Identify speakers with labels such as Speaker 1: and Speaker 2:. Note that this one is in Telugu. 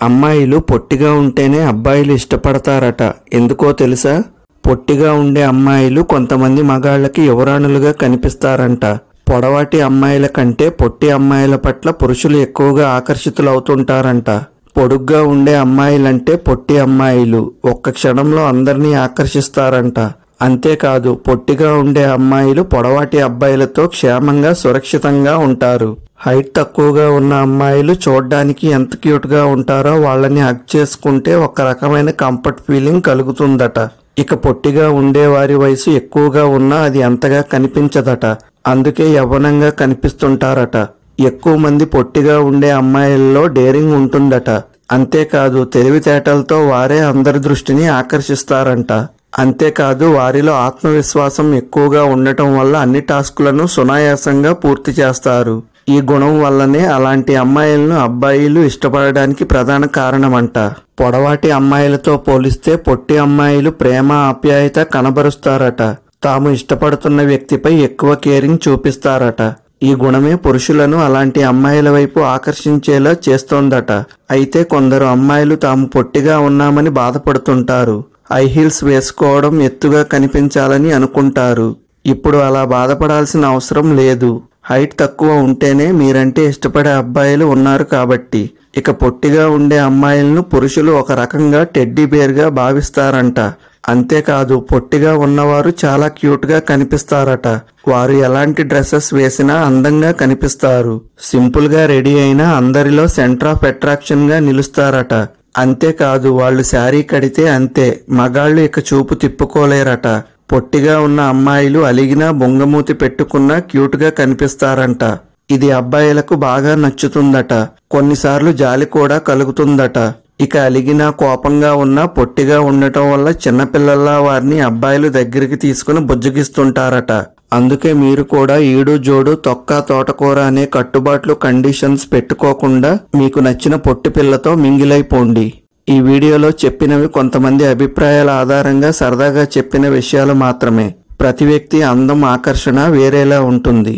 Speaker 1: అమ్మాయిలు పొట్టిగా ఉంటేనే అబ్బాయిలు ఇష్టపడతారట. ఎందుకో తెలుసా? పొట్టిగా ఉండే అమ్మాయిలు కొంతమంది మగాళ్ళకి యువరాణులుగా కనిపిస్తారంట. పొడవాటి అమ్మాయిల కంటే పొట్టి అమ్మాయిల పట్ల పురుషులు ఎక్కువగా ఆకర్షితులవుతుంటారంట. పొడుగ్గా ఉండే అమ్మాయిలంటే పొట్టి అమ్మాయిలు ఒక్క క్షణంలో అందరినీ ఆకర్షిస్తారంట. అంతేకాదు, పొట్టిగా ఉండే అమ్మాయిలు పొడవాటి అబ్బాయిలతో క్షేమంగా సురక్షితంగా ఉంటారు. హైట్ తక్కువగా ఉన్న అమ్మాయిలు చూడ్డానికి ఎంత క్యూట్గా ఉంటారో వాళ్ళని హగ్ చేసుకుంటే ఒక రకమైన కంఫర్ట్ ఫీలింగ్ కలుగుతుందట. ఇక పొట్టిగా ఉండే వారి వయసు ఎక్కువగా ఉన్నా అది అంతగా కనిపించదట. అందుకే యవ్వనంగా కనిపిస్తుంటారట. ఎక్కువ మంది పొట్టిగా ఉండే అమ్మాయిల్లో డేరింగ్ ఉంటుందట. అంతేకాదు, తెలివితేటలతో వారే అందరి దృష్టిని ఆకర్షిస్తారంట. అంతేకాదు, వారిలో ఆత్మవిశ్వాసం ఎక్కువగా ఉండటం వల్ల అన్ని టాస్కులను సునాయాసంగా పూర్తి చేస్తారు. ఈ గుణం వల్లనే అలాంటి అమ్మాయిలను అబ్బాయిలు ఇష్టపడడానికి ప్రధాన కారణమంట. పొడవాటి అమ్మాయిలతో పోలిస్తే పొట్టి అమ్మాయిలు ప్రేమ ఆప్యాయత కనబరుస్తారట. తాము ఇష్టపడుతున్న వ్యక్తిపై ఎక్కువ కేరింగ్ చూపిస్తారట. ఈ గుణమే పురుషులను అలాంటి అమ్మాయిల వైపు ఆకర్షించేలా చేస్తోందట. అయితే కొందరు అమ్మాయిలు తాము పొట్టిగా ఉన్నామని బాధపడుతుంటారు. హై హీల్స్ వేసుకోవడం ఎత్తుగా కనిపించాలని అనుకుంటారు. ఇప్పుడు అలా బాధపడాల్సిన అవసరం లేదు. హైట్ తక్కువ ఉంటేనే మీరంటే ఇష్టపడే అబ్బాయిలు ఉన్నారు కాబట్టి. ఇక పొట్టిగా ఉండే అమ్మాయిలను పురుషులు ఒక రకంగా టెడ్డీ బేర్గా భావిస్తారంట. అంతేకాదు, పొట్టిగా ఉన్నవారు చాలా క్యూట్గా కనిపిస్తారట. వారు ఎలాంటి డ్రెస్సెస్ వేసినా అందంగా కనిపిస్తారు. సింపుల్గా రెడీ అయినా అందరిలో సెంటర్ ఆఫ్ అట్రాక్షన్గా నిలుస్తారట. అంతేకాదు, వాళ్ళు శారీ కడితే అంతే, మగాళ్ళు ఇక చూపు తిప్పుకోలేరట. పొట్టిగా ఉన్న అమ్మాయిలు అలిగినా బొంగమూతి పెట్టుకున్నా క్యూట్గా కనిపిస్తారంట. ఇది అబ్బాయిలకు బాగా నచ్చుతుందట. కొన్నిసార్లు జాలి కూడా కలుగుతుందట. ఇక అలిగినా కోపంగా ఉన్నా పొట్టిగా ఉండటం వల్ల చిన్నపిల్లల్లా వారిని అబ్బాయిలు దగ్గరికి తీసుకుని బుజ్జగిస్తుంటారట. అందుకే మీరు కూడా ఈడు జోడు తొక్క తోటకూర అనే కట్టుబాట్లు కండిషన్స్ పెట్టుకోకుండా మీకు నచ్చిన పొట్టి పిల్లతో మింగిలైపోండి. ఈ వీడియోలో చెప్పినవి కొంతమంది అభిప్రాయాల ఆధారంగా సరదాగా చెప్పిన విషయాలు మాత్రమే. ప్రతి వ్యక్తి అందం ఆకర్షణ వేరేలా ఉంటుంది.